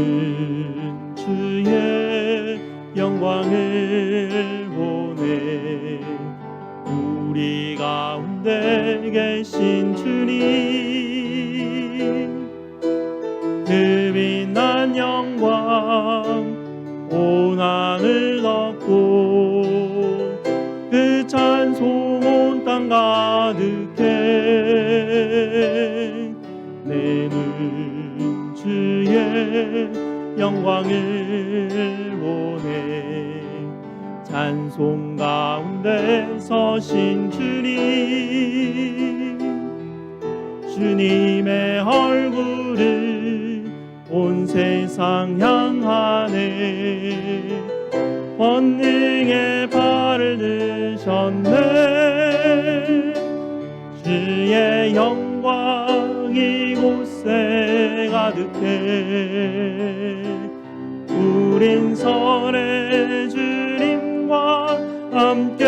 나는 주의 영광을 보네. 우리 가운데 계신 주님, 그 빛난 영광 온 하늘 덮고 그 찬송 온 땅 가득해. 내는 주의 영광을 보네. 찬송 가운데 서신 주님, 주님의 얼굴을 온 세상 향하네. 권능의 발을 드셨네. 주의 영광 이곳에 가득해. 우린 선의 주님과 함께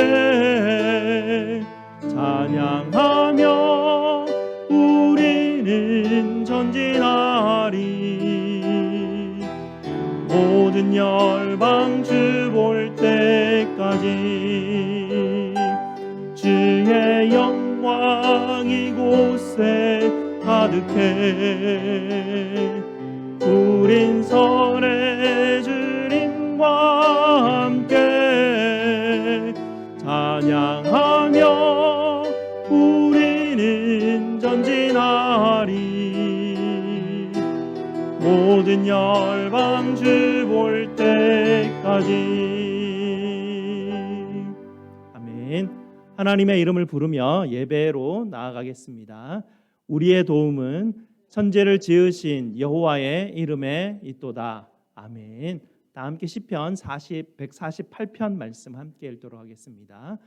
찬양하며 우리는 전진하리. 모든 열방 주 볼 때까지 주의 영광 이곳에 가득해. 우린 선의 주님과 함께 찬양하며 우리는 전진하리. 모든 열방 주 볼 때까지. 아멘. 하나님의 이름을 부르며 예배로 나아가겠습니다. 우리의 도움은 천지를 지으신 여호와의 이름에 있도다. 아멘. 다 함께 시편 148편 말씀 함께 읽도록 하겠습니다.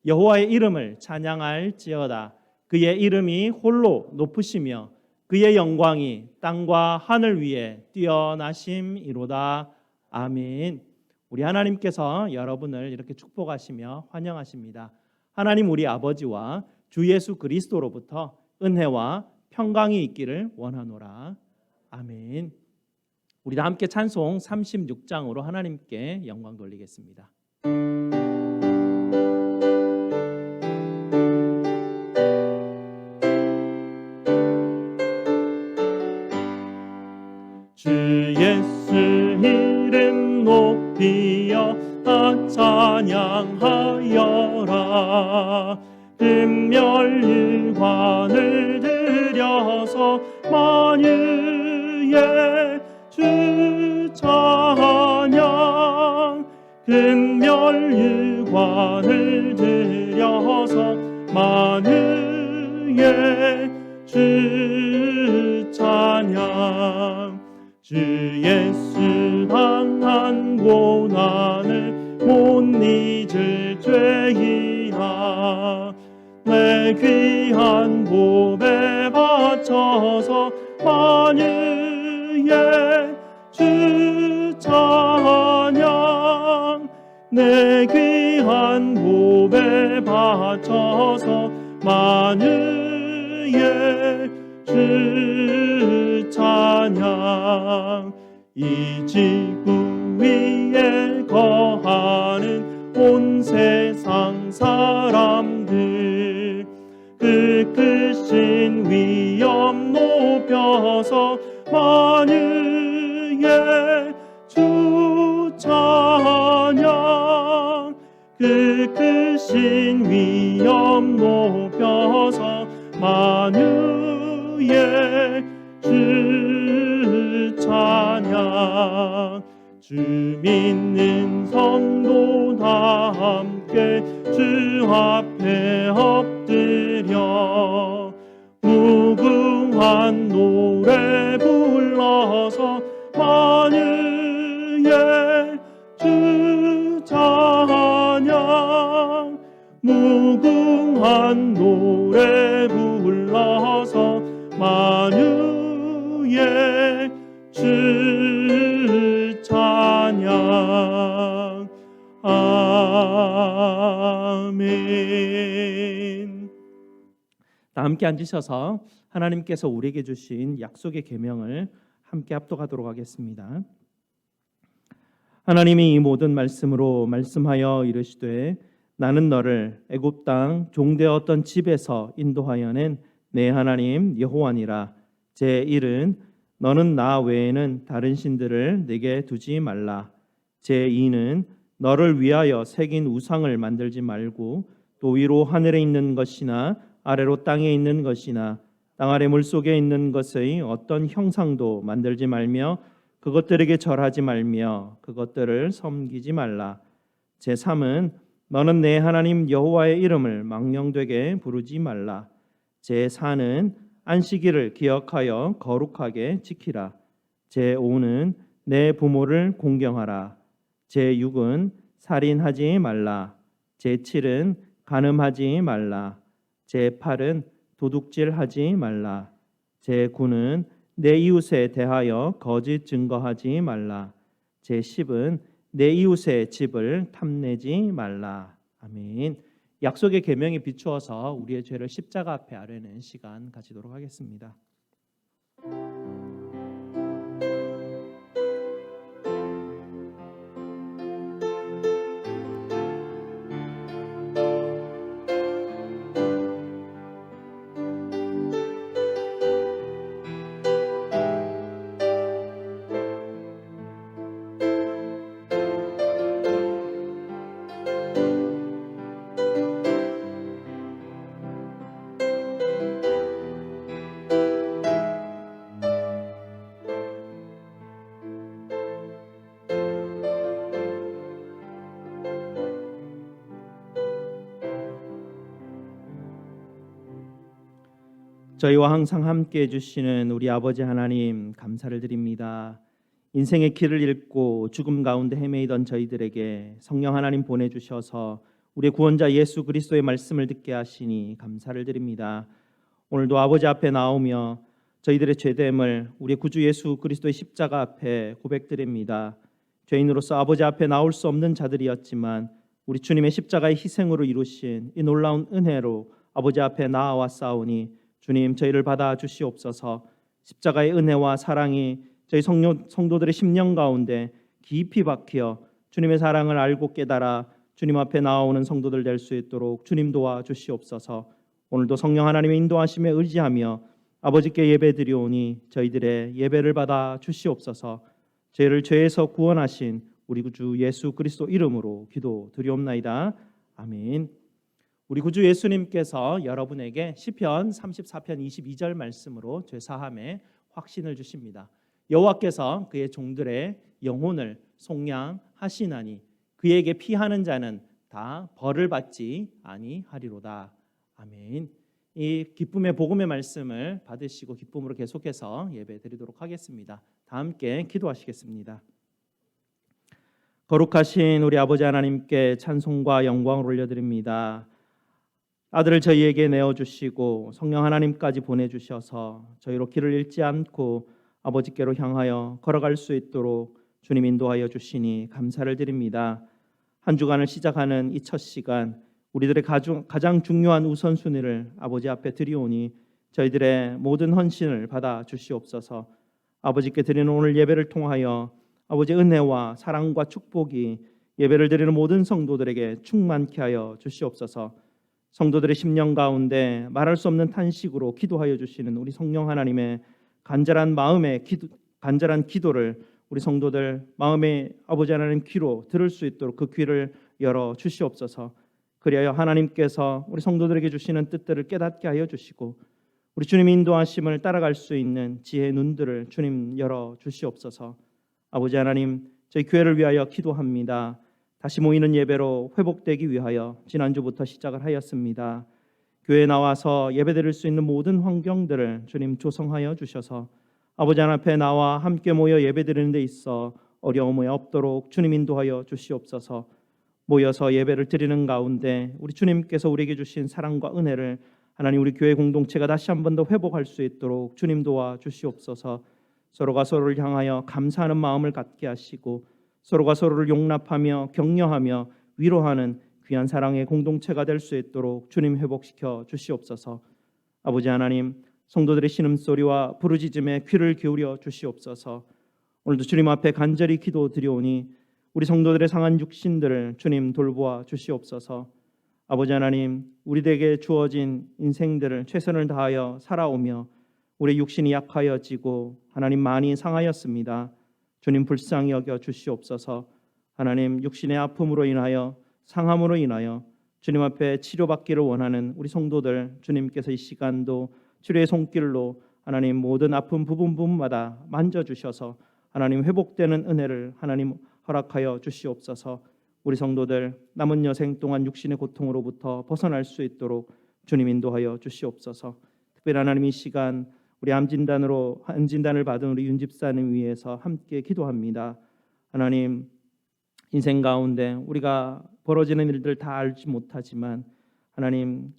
여호와의 이름을 찬양할지어다. 그의 이름이 홀로 높으시며 그의 영광이 땅과 하늘 위에 뛰어나심이로다. 아멘. 우리 하나님께서 여러분을 이렇게 축복하시며 환영하십니다. 하나님 우리 아버지와 주 예수 그리스도로부터 은혜와 평강이 있기를 원하노라. 아멘. 우리 다 함께 찬송 36장으로 하나님께 영광 돌리겠습니다. 주 예수 이름 높이어 찬양하여라. 금멸일관을 들여서 만유의 주 찬양. 금멸일관을 들여서 만유의 주 찬양. 주 예수 당한 고난을 못 잊을 죄이나 내 귀한 보배 바쳐서 만유의 주 찬양. 내 귀한 보배 바쳐서 만유의 주 찬양. 이 지구 위에 거하는 온 세상 사람들 그 크신 위엄 높여서 만유의 주 찬양. 그 크신 위엄 높여서 만유의 주 찬양. 주 믿는 성도 다 함께 주 앞에 엎드려 무궁한 노래 불러서 만유의 주 찬양. 무궁한 노래 불러서 만유의 주 찬양. 아멘. 다 함께 앉으셔서 하나님께서 우리에게 주신 약속의 계명을 함께 합독하도록 하겠습니다. 하나님이 이 모든 말씀으로 말씀하여 이르시되 나는 너를 애굽 땅 종되었던 집에서 인도하여 낸 내 하나님 여호와니라. 제1은 너는 나 외에는 다른 신들을 내게 두지 말라. 제2는 너를 위하여 새긴 우상을 만들지 말고 또 위로 하늘에 있는 것이나 아래로 땅에 있는 것이나 땅 아래 물속에 있는 것의 어떤 형상도 만들지 말며 그것들에게 절하지 말며 그것들을 섬기지 말라. 제3은 너는 내 하나님 여호와의 이름을 망령되게 부르지 말라. 제4는 안식일을 기억하여 거룩하게 지키라. 제5는 내 부모를 공경하라. 제6은 살인하지 말라. 제7은 간음하지 말라. 제8은 도둑질하지 말라. 제9는 내 이웃에 대하여 거짓 증거하지 말라. 제10은 내 이웃의 집을 탐내지 말라. 아멘. 약속의 계명에 비추어서 우리의 죄를 십자가 앞에 아뢰는 시간 가지도록 하겠습니다. 저희와 항상 함께해 주시는 우리 아버지 하나님 감사를 드립니다. 인생의 길을 잃고 죽음 가운데 헤매이던 저희들에게 성령 하나님 보내주셔서 우리의 구원자 예수 그리스도의 말씀을 듣게 하시니 감사를 드립니다. 오늘도 아버지 앞에 나오며 저희들의 죄됨을 우리의 구주 예수 그리스도의 십자가 앞에 고백드립니다. 죄인으로서 아버지 앞에 나올 수 없는 자들이었지만 우리 주님의 십자가의 희생으로 이루신 이 놀라운 은혜로 아버지 앞에 나아왔사오니 주님 저희를 받아 주시옵소서. 십자가의 은혜와 사랑이 저희 성도들의 심령 가운데 깊이 박혀 주님의 사랑을 알고 깨달아 주님 앞에 나오는 성도들 될 수 있도록 주님 도와 주시옵소서. 오늘도 성령 하나님의 인도하심에 의지하며 아버지께 예배드리오니 저희들의 예배를 받아 주시옵소서. 죄를 죄에서 구원하신 우리 구주 예수 그리스도 이름으로 기도드리옵나이다. 아멘. 우리 구주 예수님께서 여러분에게 시편 34편 22절 말씀으로 죄사함의 확신을 주십니다. 여호와께서 그의 종들의 영혼을 속량하시나니 그에게 피하는 자는 다 벌을 받지 아니하리로다. 아멘. 이 기쁨의 복음의 말씀을 받으시고 기쁨으로 계속해서 예배드리도록 하겠습니다. 다 함께 기도하시겠습니다. 거룩하신 우리 아버지 하나님께 찬송과 영광을 올려드립니다. 아들을 저희에게 내어주시고 성령 하나님까지 보내주셔서 저희로 길을 잃지 않고 아버지께로 향하여 걸어갈 수 있도록 주님 인도하여 주시니 감사를 드립니다. 한 주간을 시작하는 이 첫 시간 우리들의 가장 중요한 우선순위를 아버지 앞에 드리오니 저희들의 모든 헌신을 받아 주시옵소서. 아버지께 드리는 오늘 예배를 통하여 아버지의 은혜와 사랑과 축복이 예배를 드리는 모든 성도들에게 충만케 하여 주시옵소서. 성도들의 심령 가운데 말할 수 없는 탄식으로 기도하여 주시는 우리 성령 하나님의 간절한 기도를 우리 성도들 마음의 아버지 하나님 귀로 들을 수 있도록 그 귀를 열어 주시옵소서. 그리하여 하나님께서 우리 성도들에게 주시는 뜻들을 깨닫게 하여 주시고 우리 주님의 인도하심을 따라갈 수 있는 지혜의 눈들을 주님 열어 주시옵소서. 아버지 하나님 저희 교회를 위하여 기도합니다. 다시 모이는 예배로 회복되기 위하여 지난주부터 시작을 하였습니다. 교회에 나와서 예배드릴 수 있는 모든 환경들을 주님 조성하여 주셔서 아버지 하나님 앞에 나와 함께 모여 예배드리는 데 있어 어려움이 없도록 주님 인도하여 주시옵소서. 모여서 예배를 드리는 가운데 우리 주님께서 우리에게 주신 사랑과 은혜를 하나님 우리 교회 공동체가 다시 한 번 더 회복할 수 있도록 주님 도와 주시옵소서. 서로가 서로를 향하여 감사하는 마음을 갖게 하시고 서로가 서로를 용납하며 격려하며 위로하는 귀한 사랑의 공동체가 될 수 있도록 주님 회복시켜 주시옵소서. 아버지 하나님 성도들의 신음소리와 부르짖음에 귀를 기울여 주시옵소서. 오늘도 주님 앞에 간절히 기도드리오니 우리 성도들의 상한 육신들을 주님 돌보아 주시옵소서. 아버지 하나님, 우리에게 주어진 인생들을 최선을 다하여 살아오며 우리 육신이 약하여지고 하나님 많이 상하였습니다. 주님 불쌍히 여겨 주시옵소서. 하나님, 육신의 아픔으로 인하여 상함으로 인하여 주님 앞에 치료받기를 원하는 우리 성도들, 주님께서 이 시간도 치료의 손길로 하나님 모든 아픈 부분마다 만져주셔서 하나님 회복되는 은혜를 하나님 허락하여 주시옵소서. 우리 성도들 남은 여생 동안 육신의 고통으로부터 벗어날 수 있도록 주님 인도하여 주시옵소서. 특별히 하나님 이 시간 우리 암 진단을 받은 우리 윤 집사님 위해서 함께 기도합니다. 하나님, 인생 가운데 우리가 벌어지는 일들 다 알지 못하지만 하나님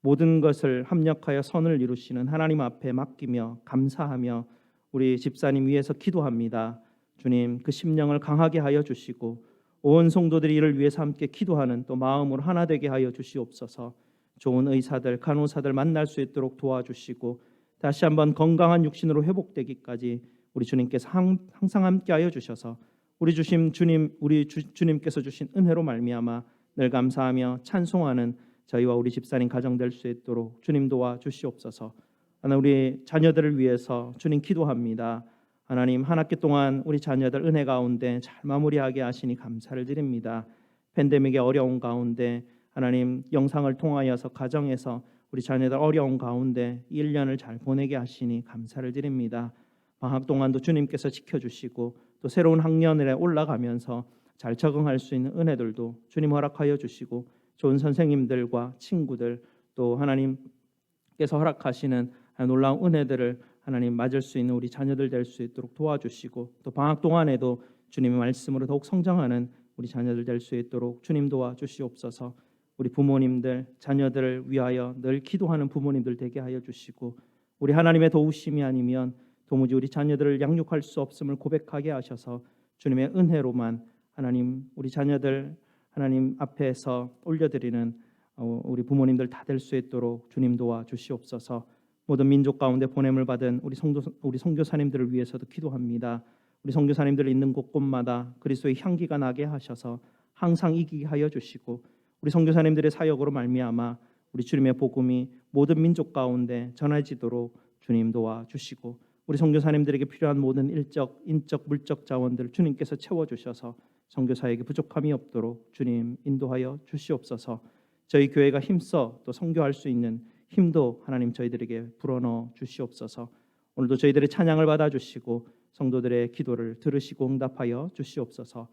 모든 것을 합력하여 선을 이루시는 하나님 앞에 맡기며 감사하며 우리 집사님 위해서 기도합니다. 주님, 그 심령을 강하게 하여 주시고 온 성도들이 이를 위해서 함께 기도하는 또 마음으로 하나 되게 하여 주시옵소서. 좋은 의사들, 간호사들 만날 수 있도록 도와주시고 다시 한번 건강한 육신으로 회복되기까지 우리 주님께서 항상 함께 하여 주셔서 우리 주님께서 주신 은혜로 말미암아 늘 감사하며 찬송하는 저희와 우리 집사님 가정 될 수 있도록 주님 도와 주시옵소서. 하나님, 우리 자녀들을 위해서 주님 기도합니다. 하나님, 한 학기 동안 우리 자녀들 은혜 가운데 잘 마무리하게 하시니 감사를 드립니다. 팬데믹의 어려운 가운데 하나님 영상을 통하여서 가정에서 우리 자녀들 어려운 가운데 1년을 잘 보내게 하시니 감사를 드립니다. 방학 동안도 주님께서 지켜주시고 또 새로운 학년에 올라가면서 잘 적응할 수 있는 은혜들도 주님 허락하여 주시고 좋은 선생님들과 친구들 또 하나님께서 허락하시는 놀라운 은혜들을 하나님 맞을 수 있는 우리 자녀들 될 수 있도록 도와주시고 또 방학 동안에도 주님의 말씀으로 더욱 성장하는 우리 자녀들 될 수 있도록 주님 도와주시옵소서. 우리 부모님들, 자녀들을 위하여 늘 기도하는 부모님들 되게 하여 주시고 우리 하나님의 도우심이 아니면 도무지 우리 자녀들을 양육할 수 없음을 고백하게 하셔서 주님의 은혜로만 하나님 우리 자녀들 하나님 앞에서 올려드리는 우리 부모님들 다 될 수 있도록 주님 도와주시옵소서. 모든 민족 가운데 보냄을 받은 우리 선교사님들을 위해서도 기도합니다. 우리 선교사님들 있는 곳곳마다 그리스도의 향기가 나게 하셔서 항상 이기게 하여 주시고 우리 선교사님들의 사역으로 말미암아 우리 주님의 복음이 모든 민족 가운데 전해지도록 주님 도와주시고 우리 선교사님들에게 필요한 모든 일적, 인적, 물적 자원들을 주님께서 채워주셔서 선교사에게 부족함이 없도록 주님 인도하여 주시옵소서. 저희 교회가 힘써 또 선교할 수 있는 힘도 하나님 저희들에게 불어넣어 주시옵소서. 오늘도 저희들의 찬양을 받아주시고 성도들의 기도를 들으시고 응답하여 주시옵소서.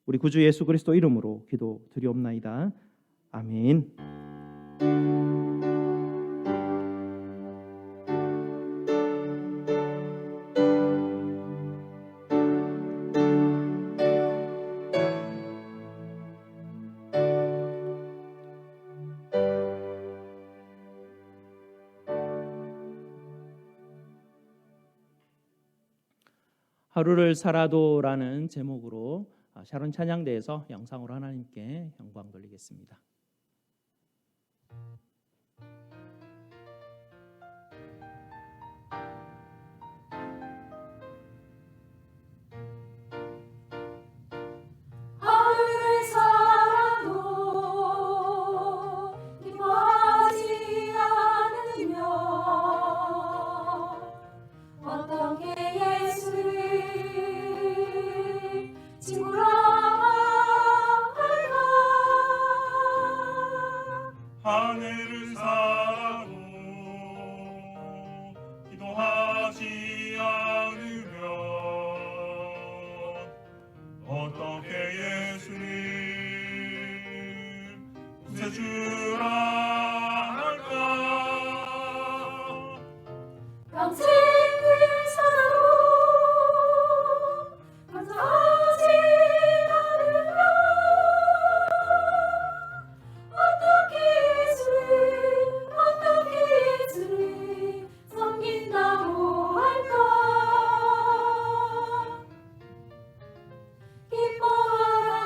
우리 구주 예수 그리스도 이름으로 기도드리옵나이다. 아멘. 하루를 살아도라는 제목으로 샤론 찬양대에서 영상으로 하나님께 영광 돌리겠습니다. 하루를 살아도 기뻐하지 않으며 어떻게 예수를 친구라 할까? 하늘을 살아도 기도하지 않으면 어떻게 예수님 구세주라 할까? 평생을 살아도 감사하지 않으며 어떻게 예수를 섬긴다고 할까? 기뻐하라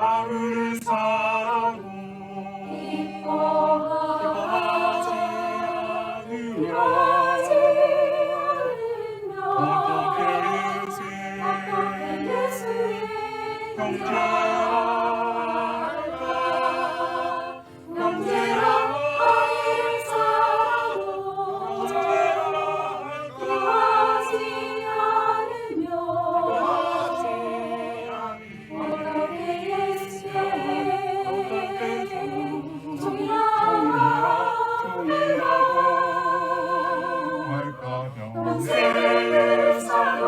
하루를 살아도 기뻐하지 않으며 않으며 어떻게 예수의 형제라 아이를 사랑하고 기뻐하지 않으며 어떻게 예수의 종이라고 할까 평생을 살아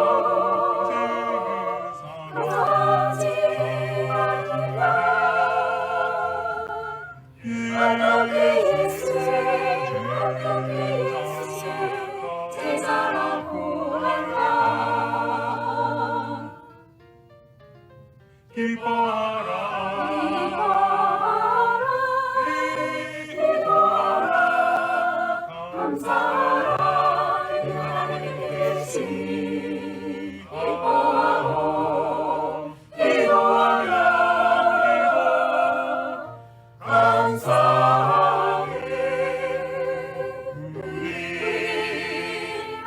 하지 않으면 어떻게 예수의 제자라고 할까 기뻐하라 기뻐하라 감사하라 하나님의 계신 기뻐하고 기도하라 감사하게 우리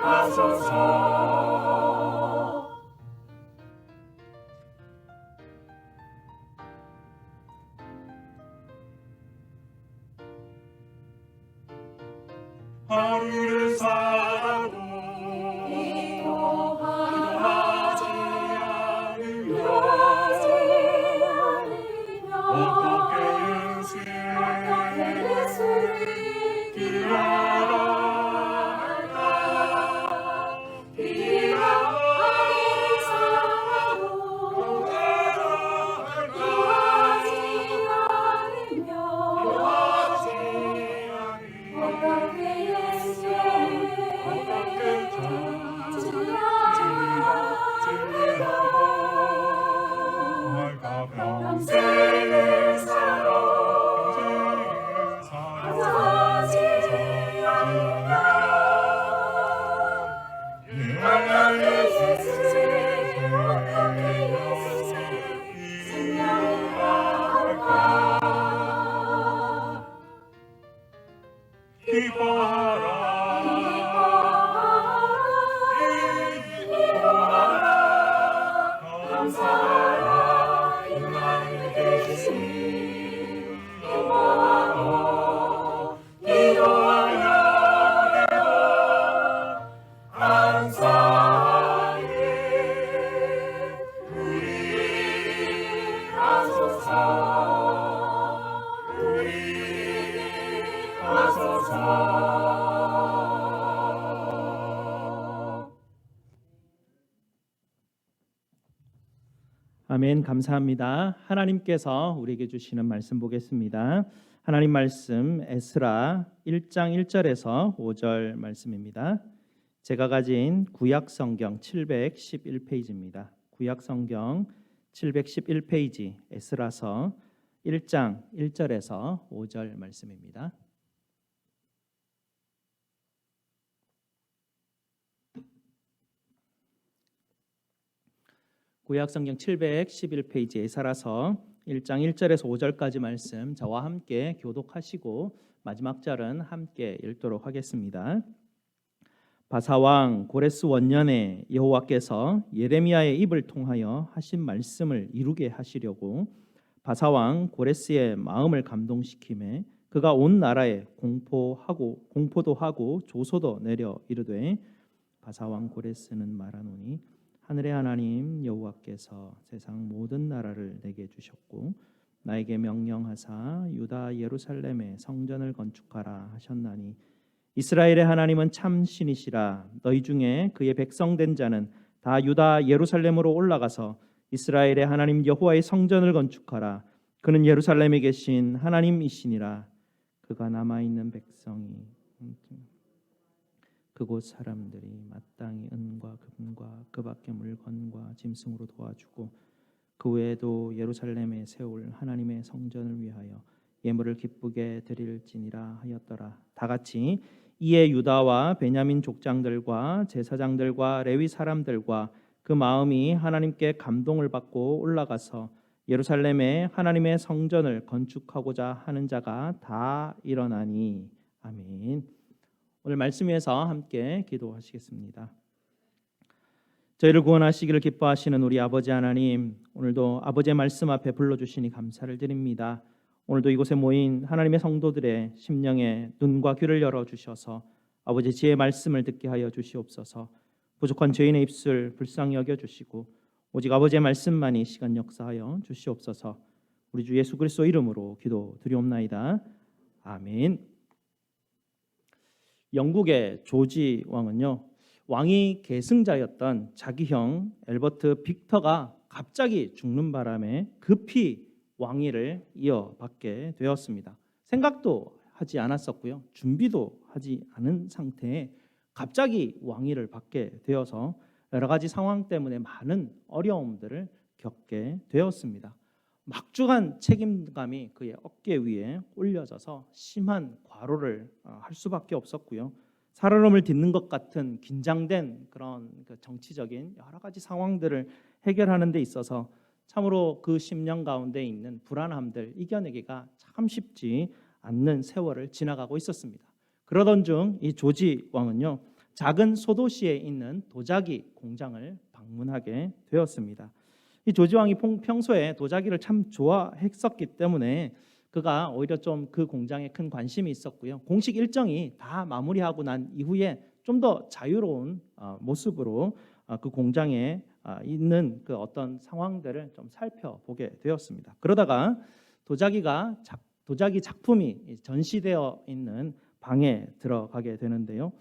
하소서 하루를 살아도 기도하지 않으며 않으며 어떻게 예수를 기라라 할까 기가 아이를 사랑하고 기도하지 않으며 어떻게 예수의 평생을 살아 하지 않으며 어떻게 예수의 생명이라 할까 기뻐하라 기뻐하라 감사하라 하나님의 계신 기뻐하고 기도하라 감사하게 우리 하소서 우리 하소서 아멘. 감사합니다. 하나님께서 우리에게 주시는 말씀 보겠습니다. 하나님 말씀 에스라 1장 1절에서 5절 말씀입니다. 제가 가진 구약 성경 711페이지입니다. 구약 성경 711페이지 에스라서 1장 1절에서 5절 말씀입니다. 구약성경 711페이지 에스라서 1장 1절에서 5절까지 말씀 저와 함께 교독하시고 마지막 절은 함께 읽도록 하겠습니다. 바사왕 고레스 원년에 여호와께서 예레미야의 입을 통하여 하신 말씀을 이루게 하시려고 바사왕 고레스의 마음을 감동시키매 그가 온 나라에 공포도 하고 조소도 내려 이르되 바사왕 고레스는 말하노니 하늘의 하나님 여호와께서 세상 모든 나라를 내게 주셨고 나에게 명령하사 유다 예루살렘에 성전을 건축하라 하셨나니 이스라엘의 하나님은 참 신이시라. 너희 중에 그의 백성 된 자는 다 유다 예루살렘으로 올라가서 이스라엘의 하나님 여호와의 성전을 건축하라. 그는 예루살렘에 계신 하나님이시니라. 그가 남아있는 백성이 그곳 사람들이 마땅히 은과 금과 그 밖의 물건과 짐승으로 도와주고 그 외에도 예루살렘에 세울 하나님의 성전을 위하여 예물을 기쁘게 드릴지니라 하였더라. 다같이 이에 유다와 베냐민 족장들과 제사장들과 레위 사람들과 그 마음이 하나님께 감동을 받고 올라가서 예루살렘에 하나님의 성전을 건축하고자 하는 자가 다 일어나니. 아멘. 오늘 말씀 위에서 함께 기도하시겠습니다. 저희를 구원하시기를 기뻐하시는 우리 아버지 하나님, 오늘도 아버지의 말씀 앞에 불러주시니 감사를 드립니다. 오늘도 이곳에 모인 하나님의 성도들의 심령에 눈과 귀를 열어주셔서 아버지 지혜의 말씀을 듣게 하여 주시옵소서. 부족한 죄인의 입술 불쌍히 여겨주시고 오직 아버지의 말씀만이 시간 역사하여 주시옵소서. 우리 주 예수 그리스도 이름으로 기도드리옵나이다. 아멘. 영국의 조지 왕은요, 왕이 계승자였던 자기 형 엘버트 빅터가 갑자기 죽는 바람에 급히 왕위를 이어받게 되었습니다. 생각도 하지 않았었고요, 준비도 하지 않은 상태에 갑자기 왕위를 받게 되어서 여러 가지 상황 때문에 많은 어려움들을 겪게 되었습니다. 막중한 책임감이 그의 어깨 위에 올려져서 심한 과로를 할 수밖에 없었고요. 살얼음을 딛는 것 같은 긴장된 그런 정치적인 여러 가지 상황들을 해결하는 데 있어서 참으로 그 심령 가운데 있는 불안함들 이겨내기가 참 쉽지 않는 세월을 지나가고 있었습니다. 그러던 중 이 조지 왕은요, 작은 소도시에 있는 도자기 공장을 방문하게 되었습니다. 이 조지 왕이 평소에 도자기를 참 좋아했었기 때문에 그가 오히려 좀 그 공장에 큰 관심이 있었고요. 공식 일정이 다 마무리하고 난 이후에 좀 더 자유로운 모습으로 그 공장에 있는 그 어떤 상황들을 좀 살펴보게 되었습니다. 그러다가 도자기 작품이 전시되어 있는 방에 들어가게 되는데요.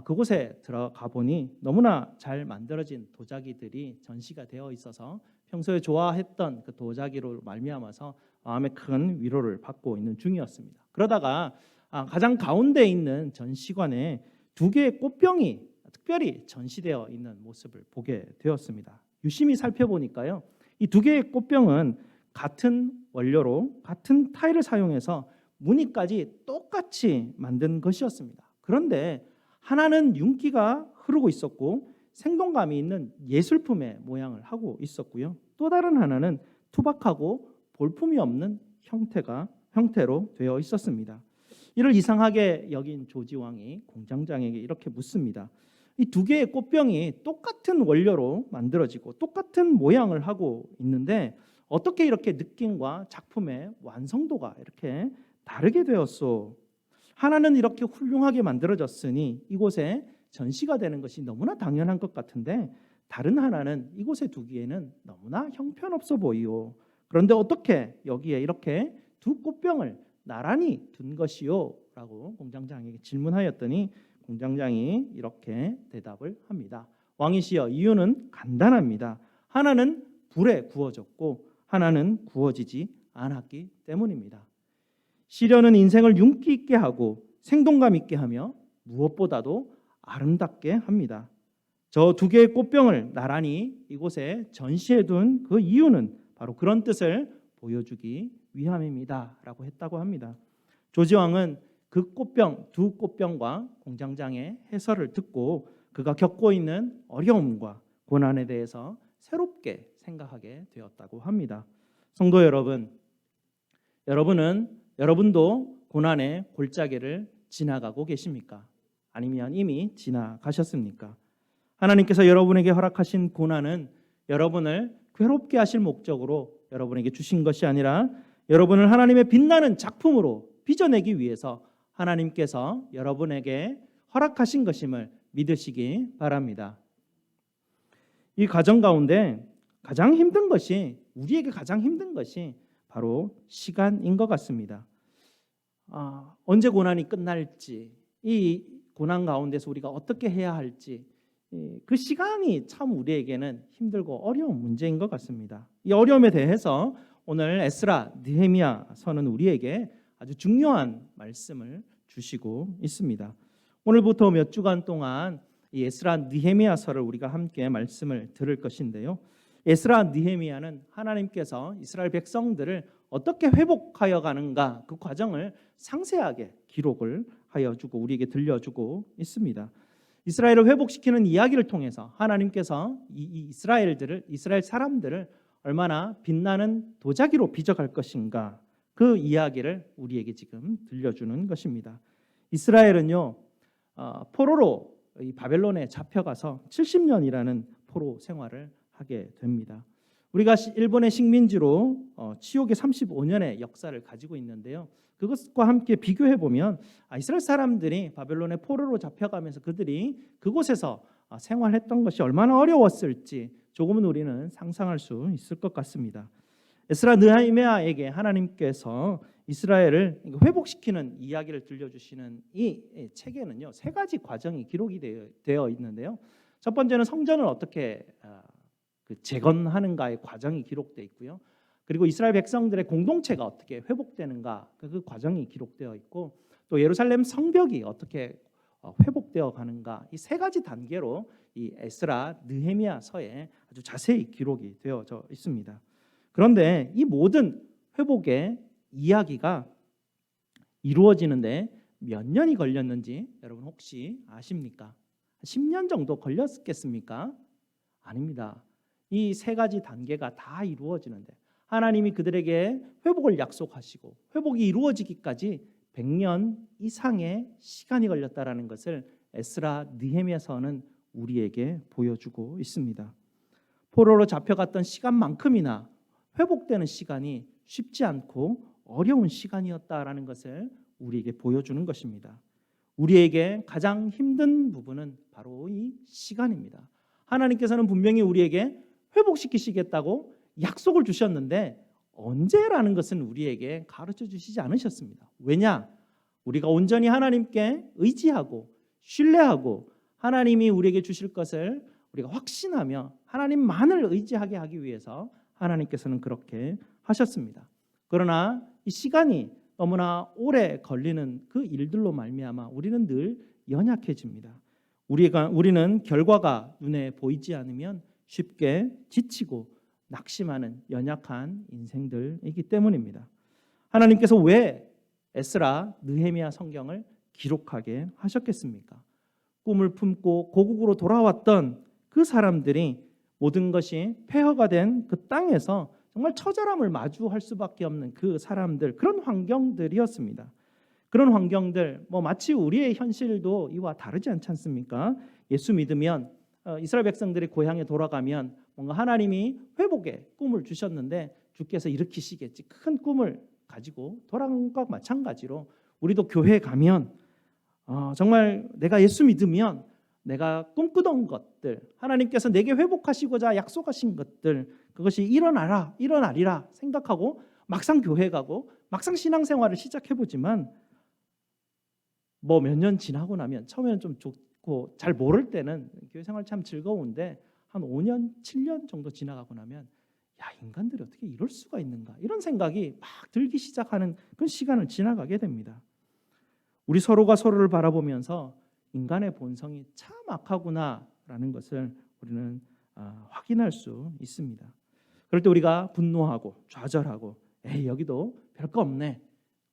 그곳에 들어가 보니 너무나 잘 만들어진 도자기들이 전시가 되어 있어서 평소에 좋아했던 그 도자기로 말미암아서 마음에 큰 위로를 받고 있는 중이었습니다. 그러다가 가장 가운데 있는 전시관에 두 개의 꽃병이 특별히 전시되어 있는 모습을 보게 되었습니다. 유심히 살펴보니까요, 이 두 개의 꽃병은 같은 원료로 같은 타일을 사용해서 무늬까지 똑같이 만든 것이었습니다. 그런데 하나는 윤기가 흐르고 있었고 생동감이 있는 예술품의 모양을 하고 있었고요. 또 다른 하나는 투박하고 볼품이 없는 형태로 되어 있었습니다. 이를 이상하게 여긴 조지 왕이 공장장에게 이렇게 묻습니다. 이 두 개의 꽃병이 똑같은 원료로 만들어지고 똑같은 모양을 하고 있는데 어떻게 이렇게 느낌과 작품의 완성도가 이렇게 다르게 되었소? 하나는 이렇게 훌륭하게 만들어졌으니 이곳에 전시가 되는 것이 너무나 당연한 것 같은데 다른 하나는 이곳에 두기에는 너무나 형편없어 보이오. 그런데 어떻게 여기에 이렇게 두 꽃병을 나란히 둔 것이요? 라고 공장장에게 질문하였더니 공장장이 이렇게 대답을 합니다. 왕이시여, 이유는 간단합니다. 하나는 불에 구워졌고 하나는 구워지지 않았기 때문입니다. 시련은 인생을 윤기 있게 하고 생동감 있게 하며 무엇보다도 아름답게 합니다. 저 두 개의 꽃병을 나란히 이곳에 전시해 둔 그 이유는 바로 그런 뜻을 보여주기 위함입니다. 라고 했다고 합니다. 조지 왕은 그 두 꽃병과 공장장의 해설을 듣고 그가 겪고 있는 어려움과 고난에 대해서 새롭게 생각하게 되었다고 합니다. 성도 여러분, 여러분도 고난의 골짜기를 지나가고 계십니까? 아니면 이미 지나가셨습니까? 하나님께서 여러분에게 허락하신 고난은 여러분을 괴롭게 하실 목적으로 여러분에게 주신 것이 아니라 여러분을 하나님의 빛나는 작품으로 빚어내기 위해서 하나님께서 여러분에게 허락하신 것임을 믿으시기 바랍니다. 이 과정 가운데 우리에게 가장 힘든 것이 바로 시간인 것 같습니다. 언제 고난이 끝날지, 이 고난 가운데서 우리가 어떻게 해야 할지, 그 시간이 참 우리에게는 힘들고 어려운 문제인 것 같습니다. 이 어려움에 대해서 오늘 에스라, 느헤미야서는 우리에게 아주 중요한 말씀을 주시고 있습니다. 오늘부터 몇 주간 동안 이 에스라, 느헤미야서를 우리가 함께 말씀을 들을 것인데요. 에스라, 느헤미야는 하나님께서 이스라엘 백성들을 어떻게 회복하여 가는가 그 과정을 상세하게 기록을 하여 주고 우리에게 들려주고 있습니다. 이스라엘을 회복시키는 이야기를 통해서 하나님께서 이스라엘 사람들을 얼마나 빛나는 도자기로 빚어갈 것인가, 그 이야기를 우리에게 지금 들려주는 것입니다. 이스라엘은요, 포로로 이 바벨론에 잡혀가서 70년이라는 포로 생활을 하게 됩니다. 우리가 일본의 식민지로 치욕의 35년의 역사를 가지고 있는데요. 그것과 함께 비교해 보면 이스라엘 사람들이 바벨론의 포로로 잡혀가면서 그들이 그곳에서 생활했던 것이 얼마나 어려웠을지 조금은 우리는 상상할 수 있을 것 같습니다. 에스라 느헤미야에게 하나님께서 이스라엘을 회복시키는 이야기를 들려주시는 이 책에는요, 세 가지 과정이 기록이 되어 있는데요. 첫 번째는 성전을 어떻게 재건하는가의 과정이 기록되어 있고요. 그리고 이스라엘 백성들의 공동체가 어떻게 회복되는가, 그 과정이 기록되어 있고, 또 예루살렘 성벽이 어떻게 회복되어 가는가, 이 세 가지 단계로 이 에스라 느헤미야서에 아주 자세히 기록이 되어져 있습니다. 그런데 이 모든 회복의 이야기가 이루어지는데 몇 년이 걸렸는지 여러분 혹시 아십니까? 10년 정도 걸렸겠습니까? 아닙니다. 이 세 가지 단계가 다 이루어지는데 하나님이 그들에게 회복을 약속하시고 회복이 이루어지기까지 100년 이상의 시간이 걸렸다라는 것을 에스라 느헤미야서는 우리에게 보여주고 있습니다. 포로로 잡혀갔던 시간만큼이나 회복되는 시간이 쉽지 않고 어려운 시간이었다라는 것을 우리에게 보여주는 것입니다. 우리에게 가장 힘든 부분은 바로 이 시간입니다. 하나님께서는 분명히 우리에게 회복시키시겠다고 약속을 주셨는데 언제라는 것은 우리에게 가르쳐 주시지 않으셨습니다. 왜냐? 우리가 온전히 하나님께 의지하고 신뢰하고 하나님이 우리에게 주실 것을 우리가 확신하며 하나님만을 의지하게 하기 위해서 하나님께서는 그렇게 하셨습니다. 그러나 이 시간이 너무나 오래 걸리는 그 일들로 말미암아 우리는 늘 연약해집니다. 우리는 결과가 눈에 보이지 않으면 쉽게 지치고 낙심하는 연약한 인생들이기 때문입니다. 하나님께서 왜 에스라 느헤미야 성경을 기록하게 하셨겠습니까? 꿈을 품고 고국으로 돌아왔던 그 사람들이 모든 것이 폐허가 된 그 땅에서 정말 처절함을 마주할 수밖에 없는 그 사람들, 그런 환경들이었습니다. 그런 환경들, 마치 우리의 현실도 이와 다르지 않지 않습니까? 예수 믿으면 이스라엘 백성들이 고향에 돌아가면 뭔가 하나님이 회복의 꿈을 주셨는데 주께서 일으키시겠지, 큰 꿈을 가지고 돌아간 것과 마찬가지로 우리도 교회에 가면 정말 내가 예수 믿으면 내가 꿈꾸던 것들, 하나님께서 내게 회복하시고자 약속하신 것들, 그것이 일어나리라 생각하고 막상 교회 가고 막상 신앙생활을 시작해보지만 몇 년 지나고 나면 처음에는 좀 좋고 잘 모를 때는 교회 생활 참 즐거운데 한 5년, 7년 정도 지나가고 나면 인간들이 어떻게 이럴 수가 있는가, 이런 생각이 막 들기 시작하는 그런 시간을 지나가게 됩니다. 우리 서로가 서로를 바라보면서 인간의 본성이 참 악하구나라는 것을 우리는 확인할 수 있습니다. 그럴 때 우리가 분노하고 좌절하고 여기도 별거 없네,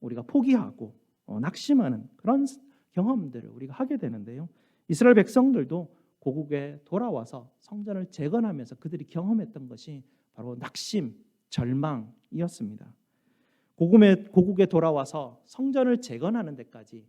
우리가 포기하고 낙심하는 그런 경험들을 우리가 하게 되는데요. 이스라엘 백성들도 고국에 돌아와서 성전을 재건하면서 그들이 경험했던 것이 바로 낙심, 절망이었습니다. 고국에 돌아와서 성전을 재건하는 데까지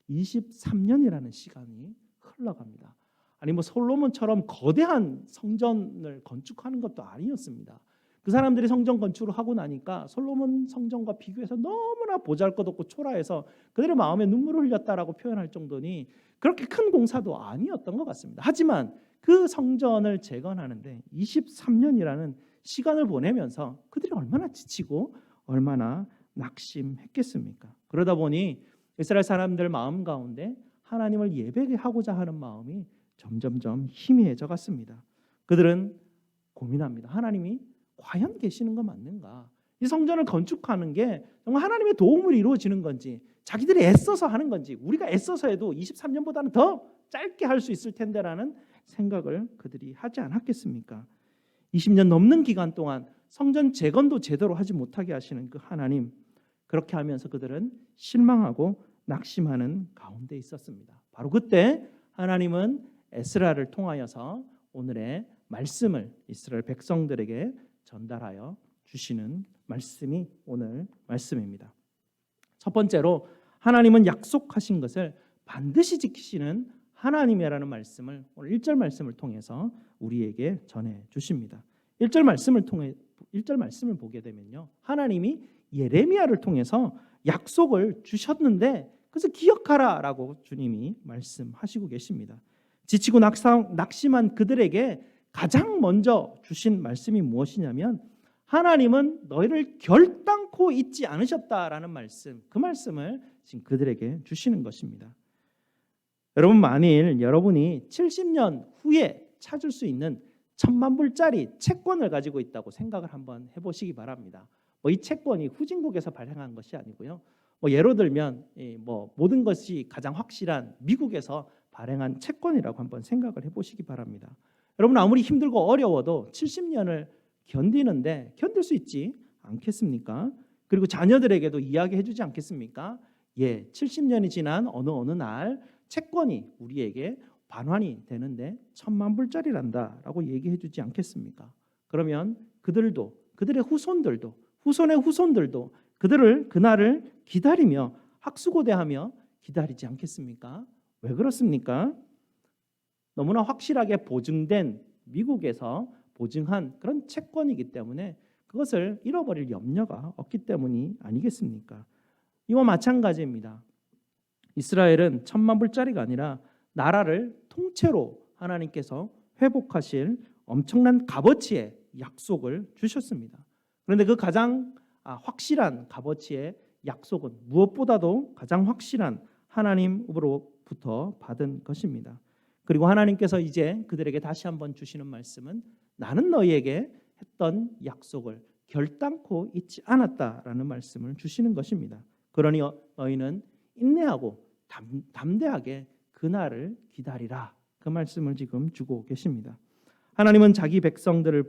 23년이라는 시간이 흘러갑니다. 아니 솔로몬처럼 거대한 성전을 건축하는 것도 아니었습니다. 그 사람들이 성전 건축을 하고 나니까 솔로몬 성전과 비교해서 너무나 보잘것없고 초라해서 그들의 마음에 눈물을 흘렸다라고 표현할 정도니 그렇게 큰 공사도 아니었던 것 같습니다. 하지만 그 성전을 재건하는데 23년이라는 시간을 보내면서 그들이 얼마나 지치고 얼마나 낙심했겠습니까? 그러다 보니 이스라엘 사람들 마음 가운데 하나님을 예배하고자 하는 마음이 점점점 희미해져 갔습니다. 그들은 고민합니다. 하나님이 과연 계시는 거 맞는가? 이 성전을 건축하는 게 정말 하나님의 도움으로 이루어지는 건지, 자기들이 애써서 하는 건지, 우리가 애써서 해도 23년보다는 더 짧게 할 수 있을 텐데라는 생각을 그들이 하지 않았겠습니까? 20년 넘는 기간 동안 성전 재건도 제대로 하지 못하게 하시는 그 하나님, 그렇게 하면서 그들은 실망하고 낙심하는 가운데 있었습니다. 바로 그때 하나님은 에스라를 통하여서 오늘의 말씀을 이스라엘 백성들에게 전달하여 주시는 말씀이 오늘 말씀입니다. 첫 번째로 하나님은 약속하신 것을 반드시 지키시는 하나님이라는 말씀을 오늘 1절 말씀을 통해서 우리에게 전해 주십니다. 1절 말씀을 보게 되면요. 하나님이 예레미야를 통해서 약속을 주셨는데 그래서 기억하라라고 주님이 말씀하시고 계십니다. 지치고 낙심한 그들에게 가장 먼저 주신 말씀이 무엇이냐면 하나님은 너희를 결단코 잊지 않으셨다라는 말씀, 그 말씀을 지금 그들에게 주시는 것입니다. 여러분, 만일 여러분이 70년 후에 찾을 수 있는 1,000만 불짜리 채권을 가지고 있다고 생각을 한번 해보시기 바랍니다. 이 채권이 후진국에서 발행한 것이 아니고요. 예로 들면 모든 것이 가장 확실한 미국에서 발행한 채권이라고 한번 생각을 해보시기 바랍니다. 여러분, 아무리 힘들고 어려워도 70년을 견딜 수 있지 않겠습니까? 그리고 자녀들에게도 이야기해 주지 않겠습니까? 70년이 지난 어느 날 채권이 우리에게 반환이 되는데 1,000만 불짜리란다라고 얘기해 주지 않겠습니까? 그러면 그들도, 그들의 후손들도, 후손의 후손들도 그날을 기다리며 학수고대하며 기다리지 않겠습니까? 왜 그렇습니까? 너무나 확실하게 보증된 미국에서 보증한 그런 채권이기 때문에 그것을 잃어버릴 염려가 없기 때문이 아니겠습니까? 이와 마찬가지입니다. 이스라엘은 1,000만 불짜리가 아니라 나라를 통째로 하나님께서 회복하실 엄청난 값어치의 약속을 주셨습니다. 그런데 그 가장 확실한 값어치의 약속은 무엇보다도 가장 확실한 하나님으로부터 받은 것입니다. 그리고 하나님께서 이제 그들에게 다시 한번 주시는 말씀은 나는 너희에게 했던 약속을 결단코 잊지 않았다라는 말씀을 주시는 것입니다. 그러니 너희는 인내하고 담대하게 그날을 기다리라. 그 말씀을 지금 주고 계십니다. 하나님은 자기 백성들이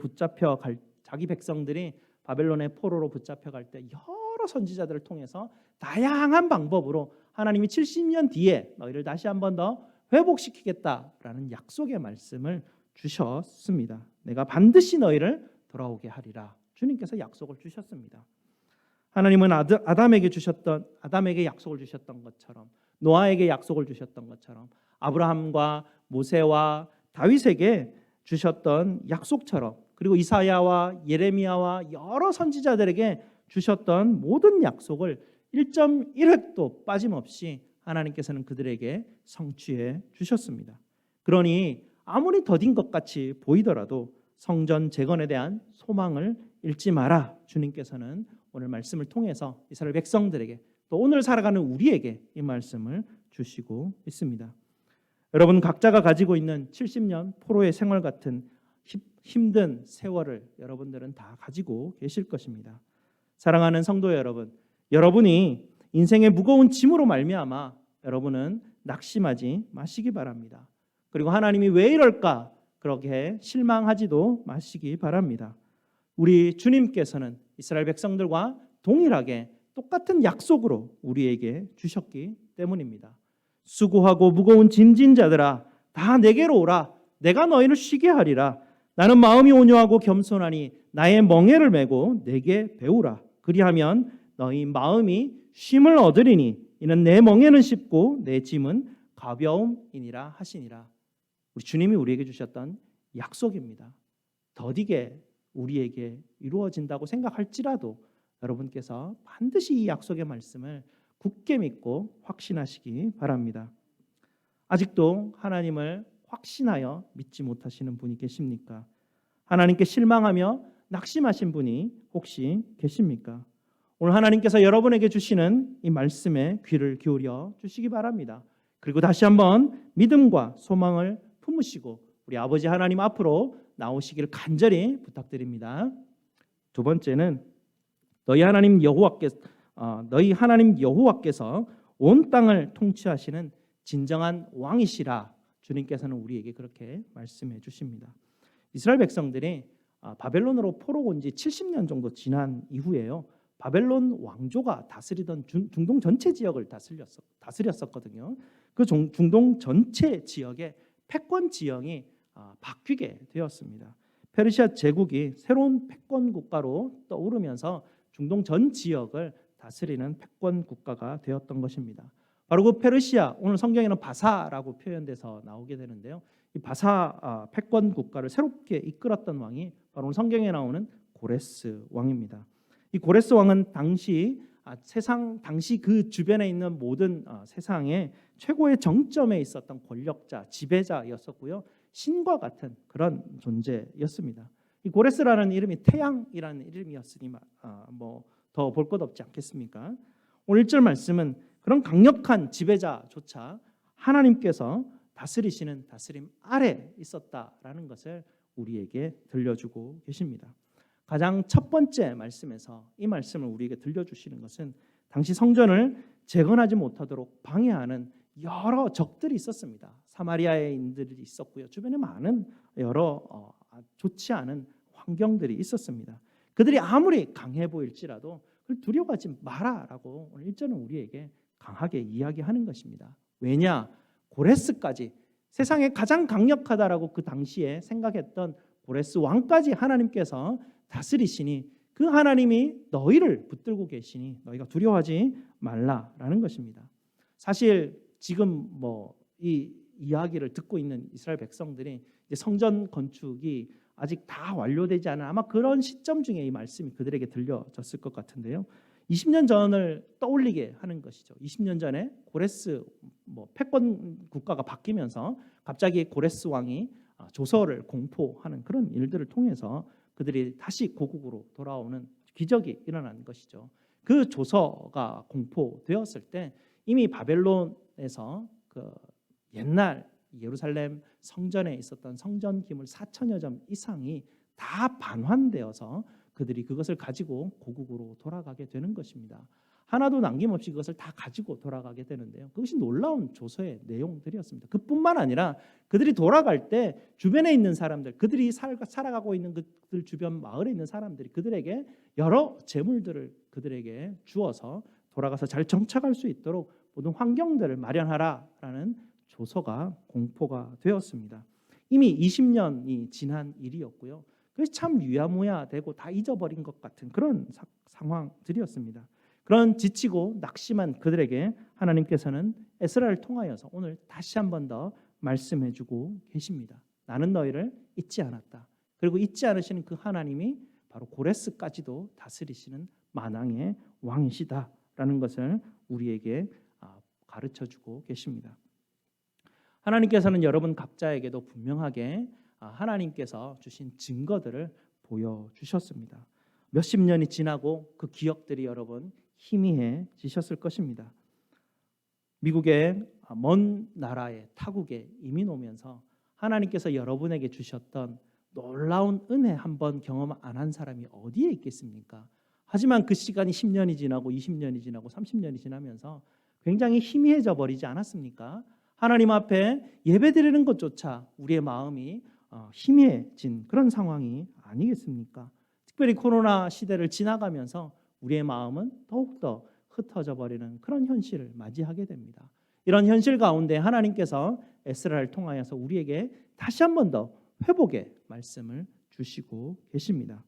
바벨론의 포로로 붙잡혀 갈 때 여러 선지자들을 통해서 다양한 방법으로 하나님이 70년 뒤에 너희를 다시 한번 더 회복시키겠다라는 약속의 말씀을 주셨습니다. 내가 반드시 너희를 돌아오게 하리라. 주님께서 약속을 주셨습니다. 하나님은 아담에게 약속을 주셨던 것처럼, 노아에게 약속을 주셨던 것처럼, 아브라함과 모세와 다윗에게 주셨던 약속처럼, 그리고 이사야와 예레미야와 여러 선지자들에게 주셨던 모든 약속을 1.1획도 빠짐없이 하나님께서는 그들에게 성취해 주셨습니다. 그러니 아무리 더딘 것 같이 보이더라도 성전 재건에 대한 소망을 잃지 마라. 주님께서는 오늘 말씀을 통해서 이스라엘 백성들에게 또 오늘 살아가는 우리에게 이 말씀을 주시고 있습니다. 여러분, 각자가 가지고 있는 70년 포로의 생활 같은 힘든 세월을 여러분들은 다 가지고 계실 것입니다. 사랑하는 성도 여러분, 여러분이 인생의 무거운 짐으로 말미암아 여러분은 낙심하지 마시기 바랍니다. 그리고 하나님이 왜 이럴까 그렇게 실망하지도 마시기 바랍니다. 우리 주님께서는 이스라엘 백성들과 동일하게 똑같은 약속으로 우리에게 주셨기 때문입니다. 수고하고 무거운 짐진 자들아 다 내게로 오라. 내가 너희를 쉬게 하리라. 나는 마음이 온유하고 겸손하니 나의 멍에를 메고 내게 배우라. 그리하면 너희 마음이 쉼을 얻으리니 이는 내 멍에는 쉽고 내 짐은 가벼움이니라 하시니라. 우리 주님이 우리에게 주셨던 약속입니다. 더디게 우리에게 이루어진다고 생각할지라도 여러분께서 반드시 이 약속의 말씀을 굳게 믿고 확신하시기 바랍니다. 아직도 하나님을 확신하여 믿지 못하시는 분이 계십니까? 하나님께 실망하며 낙심하신 분이 혹시 계십니까? 오늘 하나님께서 여러분에게 주시는 이 말씀에 귀를 기울여 주시기 바랍니다. 그리고 다시 한번 믿음과 소망을 품으시고 우리 아버지 하나님 앞으로 나오시기를 간절히 부탁드립니다. 두 번째는 너희 하나님 여호와께서 온 땅을 통치하시는 진정한 왕이시라. 주님께서는 우리에게 그렇게 말씀해 주십니다. 이스라엘 백성들이 바벨론으로 포로 온 지 70년 정도 지난 이후에요. 바벨론 왕조가 다스리던 중동 전체 지역을 다스렸었거든요. 그 중동 전체 지역의 패권 지형이 바뀌게 되었습니다. 페르시아 제국이 새로운 패권 국가로 떠오르면서 중동 전 지역을 다스리는 패권 국가가 되었던 것입니다. 바로 그 페르시아, 오늘 성경에는 바사라고 표현돼서 나오게 되는데요. 이 바사 패권 국가를 새롭게 이끌었던 왕이 바로 오늘 성경에 나오는 고레스 왕입니다. 이 고레스 왕은 당시 그 주변에 있는 모든 세상의 최고의 정점에 있었던 권력자, 지배자였었고요. 신과 같은 그런 존재였습니다. 이 고레스라는 이름이 태양이라는 이름이었으니 더 볼 것 없지 않겠습니까? 오늘 1절 말씀은 그런 강력한 지배자조차 하나님께서 다스리시는 다스림 아래 있었다라는 것을 우리에게 들려주고 계십니다. 가장 첫 번째 말씀에서 이 말씀을 우리에게 들려주시는 것은 당시 성전을 재건하지 못하도록 방해하는 여러 적들이 있었습니다. 사마리아인들이 있었고요. 주변에 많은 여러 좋지 않은 환경들이 있었습니다. 그들이 아무리 강해 보일지라도 그걸 두려워하지 마라라고 오늘 1절은 우리에게 강하게 이야기하는 것입니다. 왜냐? 고레스까지 세상에 가장 강력하다라고 그 당시에 생각했던 고레스 왕까지 하나님께서 다스리시니 그 하나님이 너희를 붙들고 계시니 너희가 두려워하지 말라라는 것입니다. 사실 지금 이 이야기를 듣고 있는 이스라엘 백성들이 이제 성전 건축이 아직 다 완료되지 않은 아마 그런 시점 중에 이 말씀이 그들에게 들려졌을 것 같은데요. 20년 전을 떠올리게 하는 것이죠. 20년 전에 고레스 패권 국가가 바뀌면서 갑자기 고레스 왕이 조서를 공포하는 그런 일들을 통해서 그들이 다시 고국으로 돌아오는 기적이 일어난 것이죠. 그 조서가 공포되었을 때 이미 바벨론에서 그 옛날 예루살렘 성전에 있었던 성전 기물 4천여 점 이상이 다 반환되어서 그들이 그것을 가지고 고국으로 돌아가게 되는 것입니다. 하나도 남김없이 그것을 다 가지고 돌아가게 되는데요. 그것이 놀라운 조서의 내용들이었습니다. 그뿐만 아니라 그들이 돌아갈 때 주변에 있는 사람들, 그들이 살아가고 있는 그들 주변 마을에 있는 사람들이 그들에게 여러 재물들을 그들에게 주어서 돌아가서 잘 정착할 수 있도록 모든 환경들을 마련하라라는 조서가 공포가 되었습니다. 이미 20년이 지난 일이었고요. 그래서 참 유야무야되고 다 잊어버린 것 같은 그런 상황들이었습니다. 그런 지치고 낙심한 그들에게 하나님께서는 에스라를 통하여서 오늘 다시 한 번 더 말씀해주고 계십니다. 나는 너희를 잊지 않았다. 그리고 잊지 않으시는 그 하나님이 바로 고레스까지도 다스리시는 만왕의 왕이시다라는 것을 우리에게 가르쳐주고 계십니다. 하나님께서는 여러분 각자에게도 분명하게 하나님께서 주신 증거들을 보여주셨습니다. 몇십 년이 지나고 그 기억들이 여러분 희미해지셨을 것입니다. 미국의 먼 나라의 타국에 이민 오면서 하나님께서 여러분에게 주셨던 놀라운 은혜 한번 경험 안 한 사람이 어디에 있겠습니까? 하지만 그 시간이 10년이 지나고 20년이 지나고 30년이 지나면서 굉장히 희미해져 버리지 않았습니까? 하나님 앞에 예배드리는 것조차 우리의 마음이 희미해진 그런 상황이 아니겠습니까? 특별히 코로나 시대를 지나가면서 우리의 마음은 더욱더 흩어져 버리는 그런 현실을 맞이하게 됩니다. 이런 현실 가운데 하나님께서 에스라를 통하여서 우리에게 다시 한 번 더 회복의 말씀을 주시고 계십니다.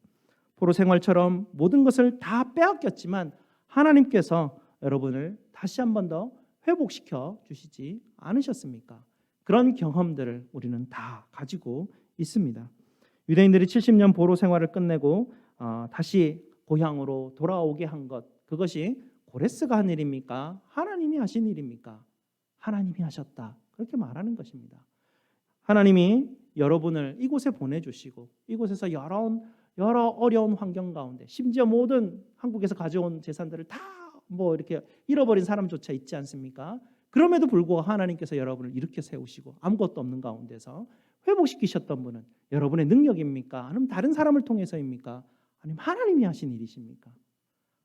포로 생활처럼 모든 것을 다 빼앗겼지만 하나님께서 여러분을 다시 한 번 더 회복시켜 주시지 않으셨습니까? 그런 경험들을 우리는 다 가지고 있습니다. 유대인들이 70년 포로 생활을 끝내고 다시 고향으로 돌아오게 한 것, 그것이 고레스가 한 일입니까? 하나님이 하신 일입니까? 하나님이 하셨다. 그렇게 말하는 것입니다. 하나님이 여러분을 이곳에 보내주시고 이곳에서 여러 어려운 환경 가운데 심지어 모든 한국에서 가져온 재산들을 다 이렇게 잃어버린 사람조차 있지 않습니까? 그럼에도 불구하고 하나님께서 여러분을 이렇게 세우시고 아무것도 없는 가운데서 회복시키셨던 분은 여러분의 능력입니까? 아니면 다른 사람을 통해서입니까? 아니면 하나님이 하신 일이십니까?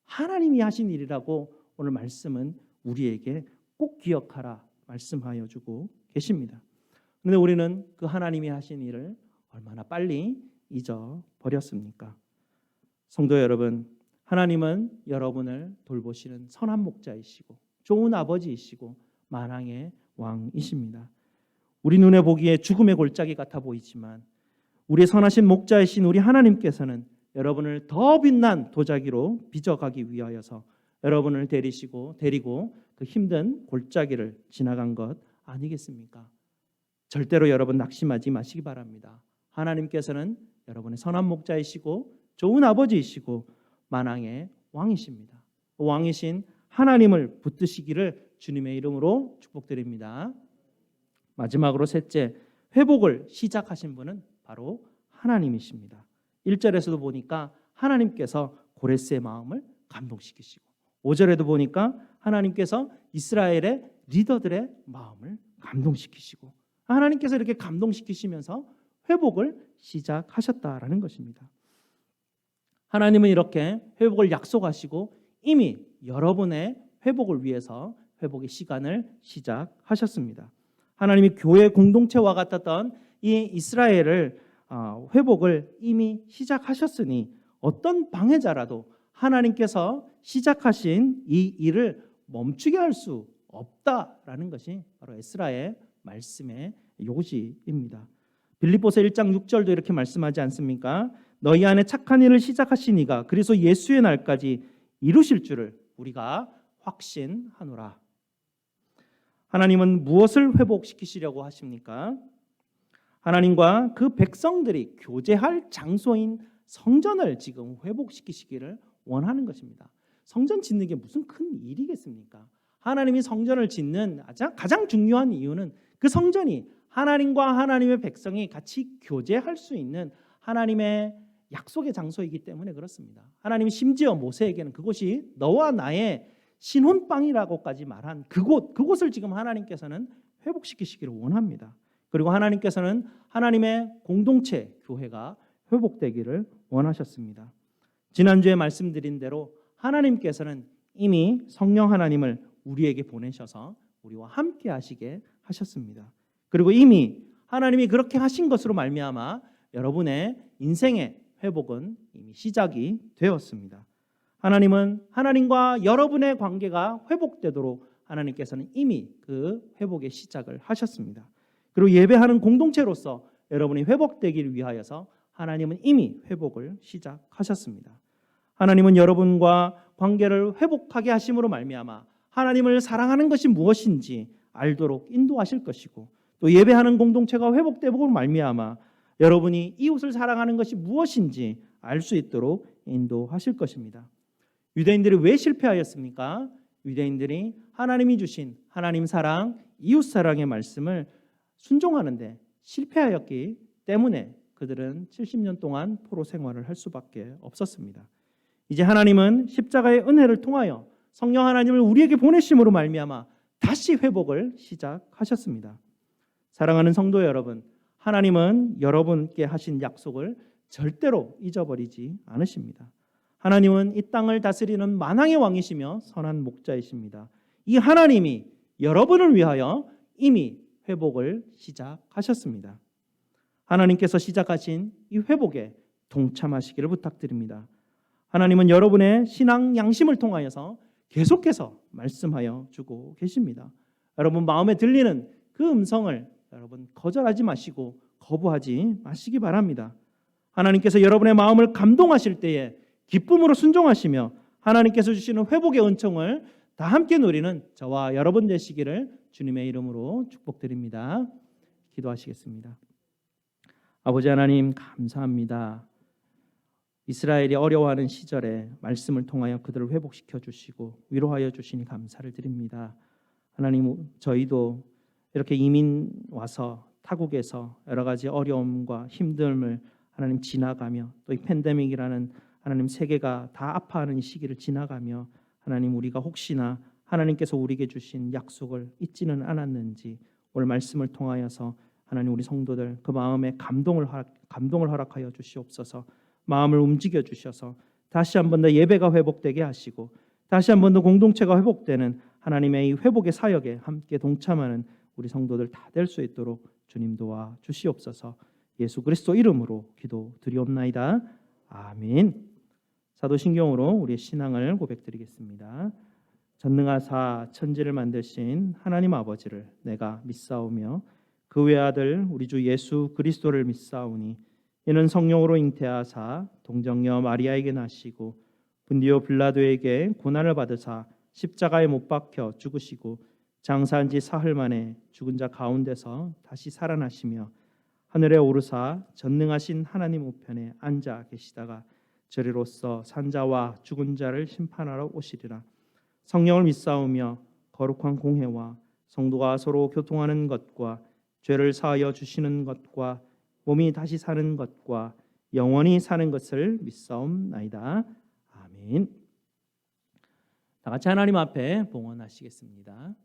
하나님이 하신 일이라고 오늘 말씀은 우리에게 꼭 기억하라 말씀하여 주고 계십니다. 그런데 우리는 그 하나님이 하신 일을 얼마나 빨리 잊어버렸습니까? 성도 여러분, 하나님은 여러분을 돌보시는 선한 목자이시고 좋은 아버지이시고 만왕의 왕이십니다. 우리 눈에 보기에 죽음의 골짜기 같아 보이지만 우리의 선하신 목자이신 우리 하나님께서는 여러분을 더 빛난 도자기로 빚어가기 위하여서 여러분을 데리고 그 힘든 골짜기를 지나간 것 아니겠습니까? 절대로 여러분 낙심하지 마시기 바랍니다. 하나님께서는 여러분의 선한 목자이시고 좋은 아버지이시고 만왕의 왕이십니다. 왕이신 하나님을 붙드시기를 주님의 이름으로 축복드립니다. 마지막으로 셋째, 회복을 시작하신 분은 바로 하나님이십니다. 1절에서도 보니까 하나님께서 고레스의 마음을 감동시키시고 5절에도 보니까 하나님께서 이스라엘의 리더들의 마음을 감동시키시고 하나님께서 이렇게 감동시키시면서 회복을 시작하셨다라는 것입니다. 하나님은 이렇게 회복을 약속하시고 이미 여러분의 회복을 위해서 회복의 시간을 시작하셨습니다. 하나님이 교회 공동체와 같았던 이 이스라엘을 회복을 이미 시작하셨으니 어떤 방해자라도 하나님께서 시작하신 이 일을 멈추게 할 수 없다라는 것이 바로 에스라의 말씀의 요지입니다. 빌립보서 1장 6절도 이렇게 말씀하지 않습니까? 너희 안에 착한 일을 시작하신 이가 그리스도 예수의 날까지 이루실 줄을 우리가 확신하노라. 하나님은 무엇을 회복시키시려고 하십니까? 하나님과 그 백성들이 교제할 장소인 성전을 지금 회복시키시기를 원하는 것입니다. 성전 짓는 게 무슨 큰 일이겠습니까? 하나님이 성전을 짓는 가장 중요한 이유는 그 성전이 하나님과 하나님의 백성이 같이 교제할 수 있는 하나님의 약속의 장소이기 때문에 그렇습니다. 하나님이 심지어 모세에게는 그곳이 너와 나의 신혼방이라고까지 말한 그곳을 지금 하나님께서는 회복시키시기를 원합니다. 그리고 하나님께서는 하나님의 공동체 교회가 회복되기를 원하셨습니다. 지난주에 말씀드린 대로 하나님께서는 이미 성령 하나님을 우리에게 보내셔서 우리와 함께 하시게 하셨습니다. 그리고 이미 하나님이 그렇게 하신 것으로 말미암아 여러분의 인생의 회복은 이미 시작이 되었습니다. 하나님은 하나님과 여러분의 관계가 회복되도록 하나님께서는 이미 그 회복의 시작을 하셨습니다. 그리고 예배하는 공동체로서 여러분이 회복되기를 위하여서 하나님은 이미 회복을 시작하셨습니다. 하나님은 여러분과 관계를 회복하게 하심으로 말미암아 하나님을 사랑하는 것이 무엇인지 알도록 인도하실 것이고 또 예배하는 공동체가 회복되고 말미암아 여러분이 이웃을 사랑하는 것이 무엇인지 알 수 있도록 인도하실 것입니다. 유대인들이 왜 실패하였습니까? 유대인들이 하나님이 주신 하나님 사랑, 이웃 사랑의 말씀을 순종하는데 실패하였기 때문에 그들은 70년 동안 포로 생활을 할 수밖에 없었습니다. 이제 하나님은 십자가의 은혜를 통하여 성령 하나님을 우리에게 보내심으로 말미암아 다시 회복을 시작하셨습니다. 사랑하는 성도 여러분, 하나님은 여러분께 하신 약속을 절대로 잊어버리지 않으십니다. 하나님은 이 땅을 다스리는 만왕의 왕이시며 선한 목자이십니다. 이 하나님이 여러분을 위하여 이미 회복을 시작하셨습니다. 하나님께서 시작하신 이 회복에 동참하시기를 부탁드립니다. 하나님은 여러분의 신앙 양심을 통하여서 계속해서 말씀하여 주고 계십니다. 여러분 마음에 들리는 그 음성을 여러분 거절하지 마시고 거부하지 마시기 바랍니다. 하나님께서 여러분의 마음을 감동하실 때에 기쁨으로 순종하시며 하나님께서 주시는 회복의 은총을 다 함께 누리는 저와 여러분 되시기를 주님의 이름으로 축복드립니다. 기도하시겠습니다. 아버지 하나님 감사합니다. 이스라엘이 어려워하는 시절에 말씀을 통하여 그들을 회복시켜 주시고 위로하여 주시니 감사를 드립니다. 하나님 저희도 이렇게 이민 와서 타국에서 여러 가지 어려움과 힘듦을 하나님 지나가며 또 이 팬데믹이라는 하나님 세계가 다 아파하는 이 시기를 지나가며 하나님 우리가 혹시나 하나님께서 우리에게 주신 약속을 잊지는 않았는지 오늘 말씀을 통하여서 하나님 우리 성도들 그 마음에 감동을 허락하여 주시옵소서. 마음을 움직여 주셔서 다시 한 번 더 예배가 회복되게 하시고 다시 한 번 더 공동체가 회복되는 하나님의 이 회복의 사역에 함께 동참하는 우리 성도들 다 될 수 있도록 주님 도와 주시옵소서. 예수 그리스도 이름으로 기도드리옵나이다. 아멘. 사도신경으로 우리의 신앙을 고백드리겠습니다. 전능하사 천지를 만드신 하나님 아버지를 내가 믿사오며 그 외아들 우리 주 예수 그리스도를 믿사오니 이는 성령으로 잉태하사 동정녀 마리아에게 나시고 분디오 빌라도에게 고난을 받으사 십자가에 못 박혀 죽으시고 장사한 지 사흘 만에 죽은 자 가운데서 다시 살아나시며 하늘에 오르사 전능하신 하나님 우편에 앉아 계시다가 저리로서 산자와 죽은 자를 심판하러 오시리라. 성령을 믿사오며 거룩한 공회와 성도가 서로 교통하는 것과 죄를 사하여 주시는 것과 몸이 다시 사는 것과 영원히 사는 것을 믿사옵나이다. 아멘. 다 같이 하나님 앞에 봉헌하시겠습니다.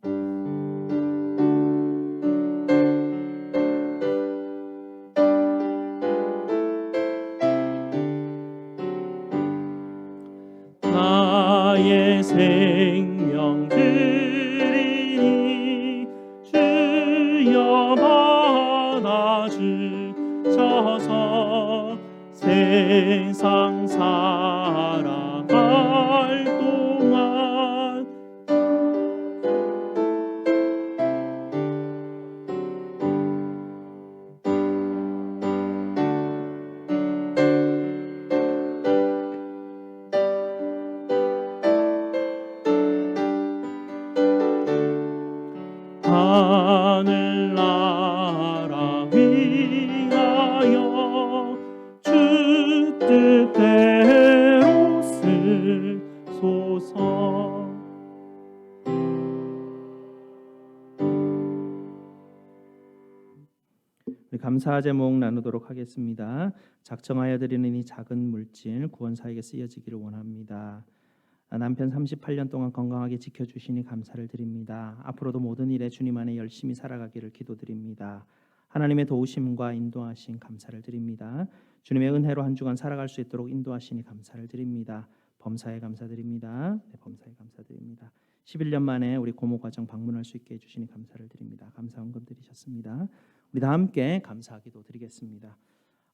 나의 생명 드리니 주여 받아주셔서 세상 살아갈 동안 하늘나라 위하여 주 뜻대로 쓰소서. 우리 감사 제목 나누도록 하겠습니다. 작정하여 드리는 이 작은 물질 구원사에게 쓰여지기를 원합니다. 남편 38년 동안 건강하게 지켜주시니 감사를 드립니다. 앞으로도 모든 일에 주님 안에 열심히 살아가기를 기도드립니다. 하나님의 도우심과 인도하심 감사를 드립니다. 주님의 은혜로 한 주간 살아갈 수 있도록 인도하시니 감사를 드립니다. 범사에 감사드립니다. 네, 범사에 감사드립니다. 11년 만에 우리 고모 가정 방문할 수 있게 해주시니 감사를 드립니다. 감사 헌금 드리셨습니다. 우리 다 함께 감사 기도 드리겠습니다.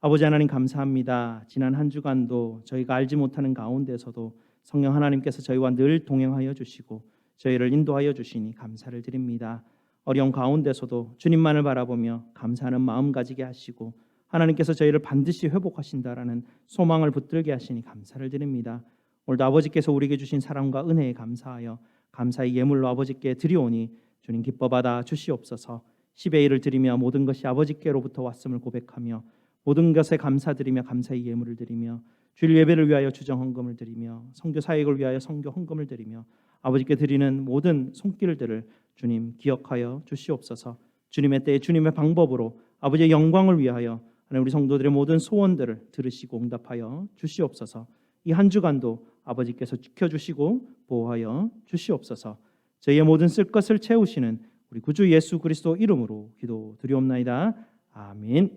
아버지 하나님 감사합니다. 지난 한 주간도 저희가 알지 못하는 가운데서도 성령 하나님께서 저희와 늘 동행하여 주시고 저희를 인도하여 주시니 감사를 드립니다. 어려운 가운데서도 주님만을 바라보며 감사하는 마음 가지게 하시고 하나님께서 저희를 반드시 회복하신다라는 소망을 붙들게 하시니 감사를 드립니다. 오늘도 아버지께서 우리에게 주신 사랑과 은혜에 감사하여 감사의 예물로 아버지께 드리오니 주님 기뻐 받아 주시옵소서. 10의 1을 드리며 모든 것이 아버지께로부터 왔음을 고백하며 모든 것에 감사드리며 감사의 예물을 드리며 주일 예배를 위하여 주정 헌금을 드리며 선교 사역을 위하여 선교 헌금을 드리며 아버지께 드리는 모든 손길들을 주님 기억하여 주시옵소서. 주님의 때에 주님의 방법으로 아버지의 영광을 위하여 우리 성도들의 모든 소원들을 들으시고 응답하여 주시옵소서. 이 한 주간도 아버지께서 지켜주시고 보호하여 주시옵소서. 저희의 모든 쓸 것을 채우시는 우리 구주 예수 그리스도 이름으로 기도드리옵나이다. 아멘.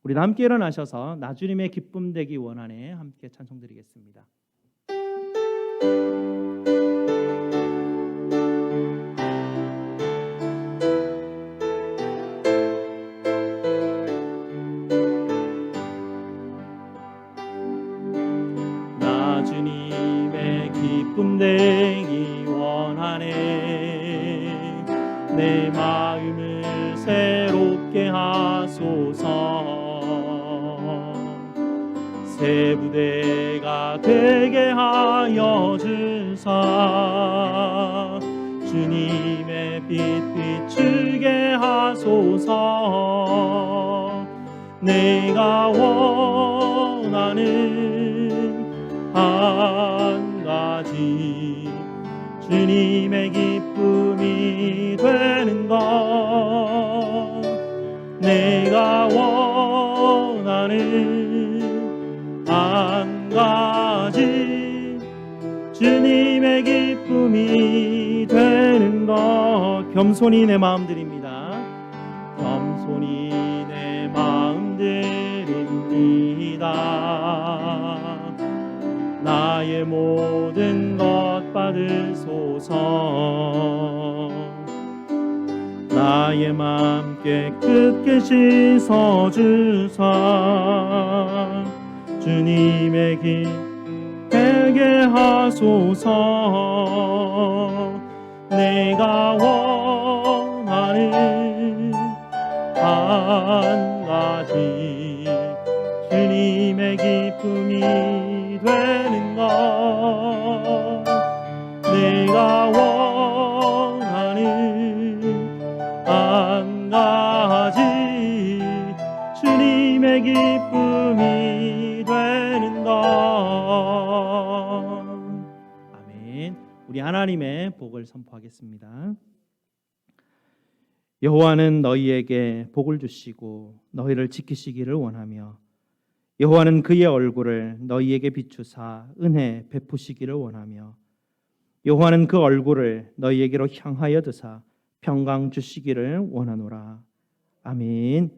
우리 다 함께 일어나셔서 나 주님의 기쁨 되기 원하네 함께 찬송드리겠습니다. 나 주님의 기쁨 되기 원하네 내 마음을 새롭게 하소서. 새 부대가 되게 하여 주사 주님의 빛 비추게 하소서. 내가 원하는 한 가지 주님의 기쁨이 되는 것 내가 원하는 한 가지 주님의 기쁨이 되는 것 겸손히 내 마음 드립니다. 겸손히 내 마음 드립니다. 나의 모든 것 받으소서. 나의 맘 깨끗게 씻어주사 주님의 길 되게 하소서. 내가 원하는 한 가지 주님의 기쁨이 되는 것 내가 원하는 한 가지 주님의 기쁨이 되는 것. 아멘. 우리 하나님의 복을 선포하겠습니다. 여호와는 너희에게 복을 주시고 너희를 지키시기를 원하며 여호와는 그의 얼굴을 너희에게 비추사 은혜 베푸시기를 원하며 여호와는 그 얼굴을 너희에게로 향하여 드사 평강 주시기를 원하노라. 아멘.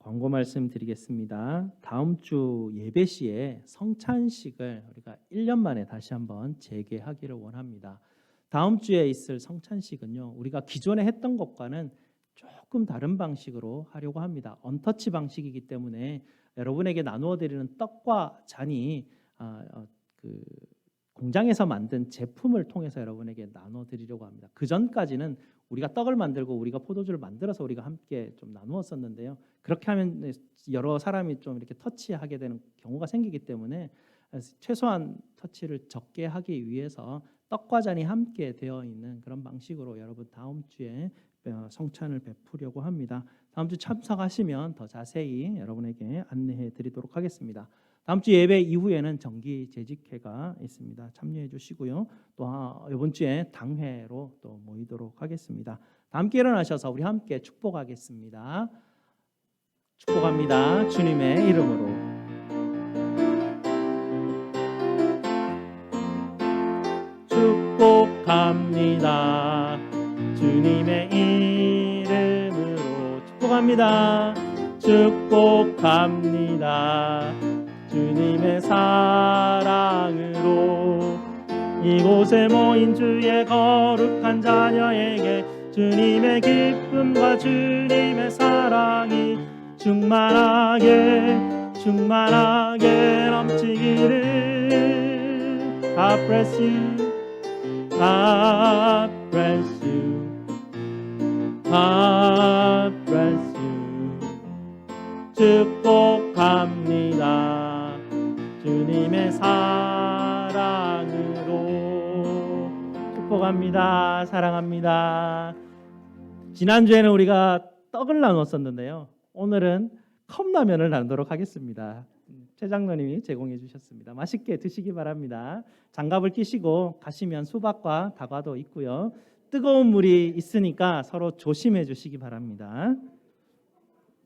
광고 말씀드리겠습니다. 다음 주 예배 시에 성찬식을 우리가 1년 만에 다시 한번 재개하기를 원합니다. 다음 주에 있을 성찬식은요, 우리가 기존에 했던 것과는 조금 다른 방식으로 하려고 합니다. 언터치 방식이기 때문에 여러분에게 나누어 드리는 떡과 잔이 그 공장에서 만든 제품을 통해서 여러분에게 나눠 드리려고 합니다. 그 전까지는 우리가 떡을 만들고 우리가 포도주를 만들어서 우리가 함께 좀 나누었었는데요. 그렇게 하면 여러 사람이 좀 이렇게 터치하게 되는 경우가 생기기 때문에 최소한 터치를 적게 하기 위해서 떡과 잔이 함께 되어 있는 그런 방식으로 여러분 다음 주에 성찬을 베푸려고 합니다. 다음 주 참석하시면 더 자세히 여러분에게 안내해 드리도록 하겠습니다. 다음 주 예배 이후에는 정기 재직회가 있습니다. 참여해 주시고요. 또 이번 주에 당회로 또 모이도록 하겠습니다. 다 함께 일어나셔서 우리 함께 축복하겠습니다. 축복합니다. 주님의 이름으로. 축복합니다. 주님의 이름으로 축복합니다. 축복합니다. 주님의 사랑으로 이곳에 모인 주의 거룩한 자녀에게 주님의 기쁨과 주님의 사랑이 충만하게 넘치기를. God bless you. God bless you. God bless you. 축복합니다. 주님의 사랑으로 축복합니다. 사랑합니다. 지난주에는 우리가 떡을 나눴었는데요. 오늘은 컵라면을 나누도록 하겠습니다. 최 장로님이 제공해 주셨습니다. 맛있게 드시기 바랍니다. 장갑을 끼시고 가시면 수박과 다과도 있고요. 뜨거운 물이 있으니까 서로 조심해 주시기 바랍니다.